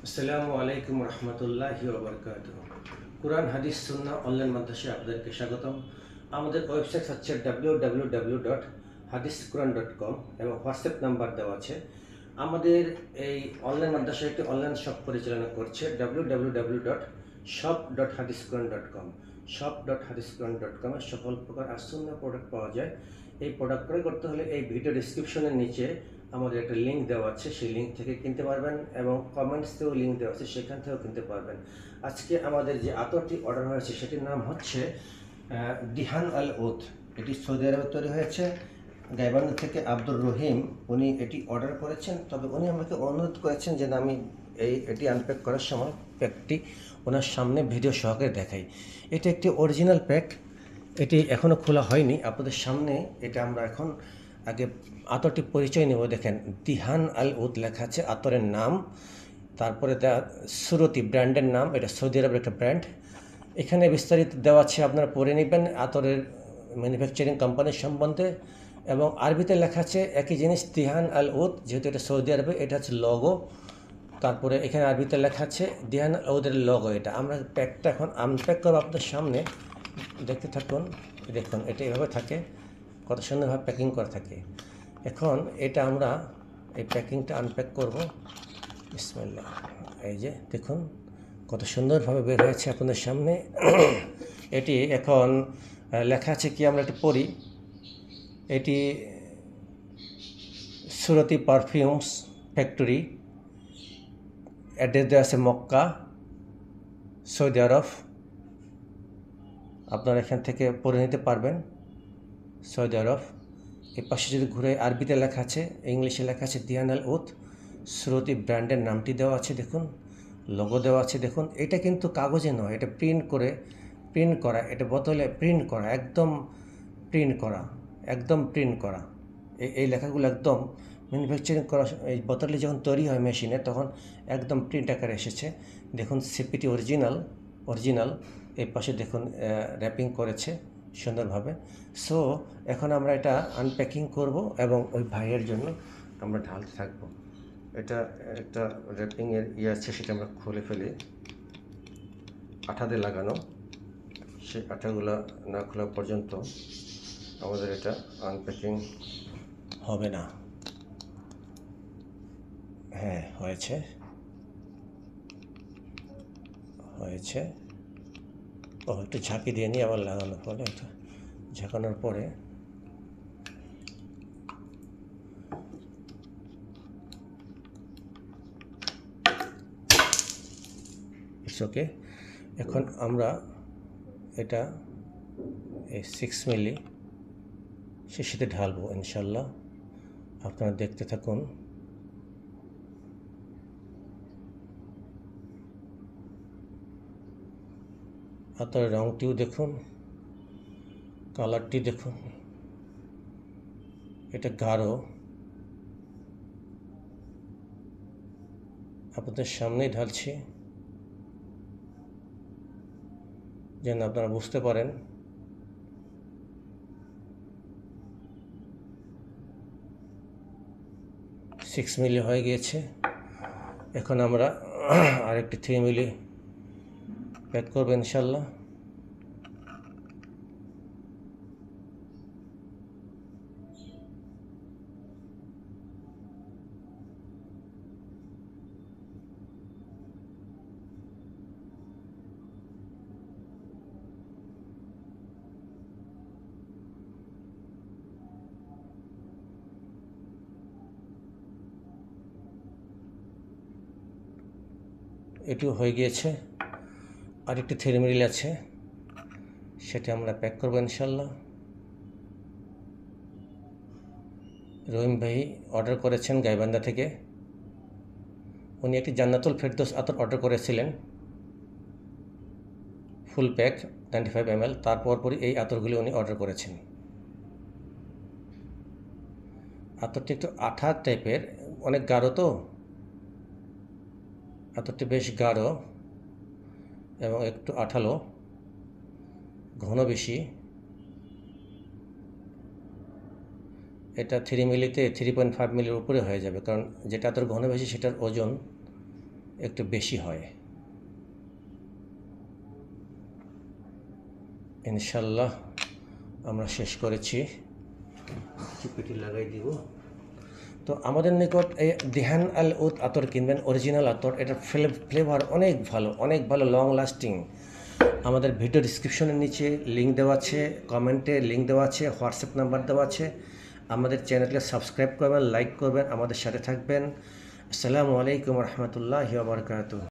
আসসালামু আলাইকুম রহমতুল্লাহি ওয়া বারাকাতুহু। কুরআন হাদিস সুন্নাহ অনলাইন মাদ্রাসায় আপনাদেরকে স্বাগতম। আমাদের ওয়েবসাইট হচ্ছে www.hadisquran.com এবং হোয়াটসঅ্যাপ নাম্বার দেওয়া আছে। আমাদের এই অনলাইন মাদ্রাসায় একটি অনলাইন শপ পরিচালনা করছে www.shop.hadisquran.com। shop.hadisquran.com এ সকল প্রকার আসুন্নাহ প্রোডাক্ট পাওয়া যায়। এই প্রোডাক্ট ক্রয় করতে হলে এই ভিডিও ডেসক্রিপশনের নিচে আমাদের একটা লিঙ্ক দেওয়া আছে, সেই লিঙ্ক থেকে কিনতে পারবেন এবং কমেন্টসেও লিঙ্ক দেওয়া আছে, সেখান থেকেও কিনতে পারবেন। আজকে আমাদের যে আতরটি অর্ডার হয়েছে সেটির নাম হচ্ছে দিহান আল উদ। এটি সৌদি আরবে তৈরি হয়েছে, গাইবান্ধা থেকে আব্দুর রহিম উনি এটি অর্ডার করেছেন। তবে উনি আমাকে অনুরোধ করেছেন যে আমি এটি আনপ্যাক করার সময় প্যাকটি ওনার সামনে ভিডিও সহকারে দেখাই। এটি একটি অরিজিনাল প্যাক, এটি এখনও খোলা হয়নি। আপনাদের সামনে এটা আমরা এখন আগে আতরটি পরিচয় নেব। দেখেন, দিহান আল উদ লেখা আছে, আতরের নাম। তারপরে সুরতি ব্র্যান্ডের নাম, এটা সৌদি আরবের একটা ব্র্যান্ড। এখানে বিস্তারিত দেওয়া আছে, আপনারা পড়ে নেবেন আতরের ম্যানুফ্যাকচারিং কোম্পানির সম্বন্ধে। এবং আরবিতে লেখা আছে একই জিনিস, দিহান আল উদ, যেহেতু এটা সৌদি আরবে, এটা হচ্ছে লগো। তারপরে এখানে আরবিতে লেখা আছে দিহান আল উদের লগো। এটা আমরা প্যাকটা এখন আনপ্যাক করবো আপনাদের সামনে, দেখতে থাকুন। দেখুন এটা এভাবে থাকে, কত সুন্দরভাবে প্যাকিং করা থাকে। এখন এটা আমরা এই প্যাকিংটা আনপ্যাক করব। বিসমিল্লাহ। এই যে দেখুন কত সুন্দরভাবে বের হয়েছে আপনাদের সামনে। এটি এখন লেখা আছে কি, আমরা একটু পড়ি। এটি সুরতি পারফিউমস ফ্যাক্টরি, অ্যাড্রেস দেওয়া আছে মক্কা, সৌদি আরব। আপনারা এখান থেকে পড়ে নিতে পারবেন, সৌদি আরব। এর পাশে যদি ঘুরে আরবিতে লেখা আছে, ইংলিশে লেখা আছে দিহান আল উদ। শ্রুতি ব্র্যান্ডের নামটি দেওয়া আছে, দেখুন লোগো দেওয়া আছে। দেখুন এটা কিন্তু কাগজে নয়, এটা প্রিন্ট করা, এটা বোতলে প্রিন্ট করা, একদম প্রিন্ট করা। এই লেখাগুলো একদম ম্যানুফ্যাকচারিং করা। এই বোতলটি যখন তৈরি হয় মেশিনে, তখন একদম প্রিন্ট আকারে এসেছে। দেখুন সিপিটি অরিজিনাল। এই পাশে দেখুন র্যাপিং করেছে সুন্দরভাবে। সো এখন আমরা এটা আনপ্যাকিং করব এবং ওই ভাইয়ের জন্য আমরা ঢালতে থাকবো। এটা একটা র্যাপিংয়ের আছে, সেটা আমরা খুলে ফেলি। আঠা দিয়ে লাগানো, সেই আঠাগুলো না খোলা পর্যন্ত আমাদের এটা আনপ্যাকিং হবে না। হ্যাঁ, হয়েছে। একটু ঝাঁকি দিয়ে নিয়ে আবার লাগানোর পরে, এটা ঝাঁকানোর পরে ইটস ওকে। এখন আমরা এটা এই 6 মিলি শিশিতে ঢালবো ইনশাল্লাহ। আপনারা দেখতে থাকুন। আতরের রঙটিও দেখুন, কালারটি দেখুন, এটা গাঢ়। আপনাদের সামনেই ঢালছি যেন আপনারা বুঝতে পারেন। সিক্স মিলি হয়ে গিয়েছে। এখন আমরা আরেকটি 3 মিলি প্যাক করবো ইনশাল্লাহ। এটিও হয়ে গিয়েছে। আরেকটি 3 মিলি আছে, সেটা আমরা প্যাক করবো ইনশাল্লাহ। রহিম ভাই অর্ডার করেছেন গাইবান্ধা থেকে। উনি একটি জান্নাতুল ফেরদৌস আতর অর্ডার করেছিলেন, ফুল প্যাক 95 ml। তারপরই এই আতরগুলি উনি অর্ডার করেছেন। আতরটি একটু আঠা টাইপের, অনেক গাঢ়, তো আতরটি বেশ গাঢ় এবং একটু আঠালো, ঘন বেশি। এটা 3 মিলিতে 3.5 মিলির উপরে হয়ে যাবে, কারণ যেটা আতর ঘন বেশি সেটার ওজন একটু বেশি হয়। ইনশাল্লাহ আমরা শেষ করেছি, চিপিটি লাগাই দিব। তো আমাদের নিকট এই দিহান আল উদ আতর কিনবেন, অরিজিনাল আতর। এটার ফ্লেভার অনেক ভালো লং লাস্টিং। আমাদের ভিডিও ডিসক্রিপশনের নিচে লিঙ্ক দেওয়া আছে, কমেন্টে লিঙ্ক দেওয়া আছে, হোয়াটসঅ্যাপ নাম্বার দেওয়া আছে। আমাদের চ্যানেলকে সাবস্ক্রাইব করবেন, লাইক করবেন, আমাদের সাথে থাকবেন। আসসালামু আলাইকুম রহমতুল্লাহি ওয়া বারাকাতুহু।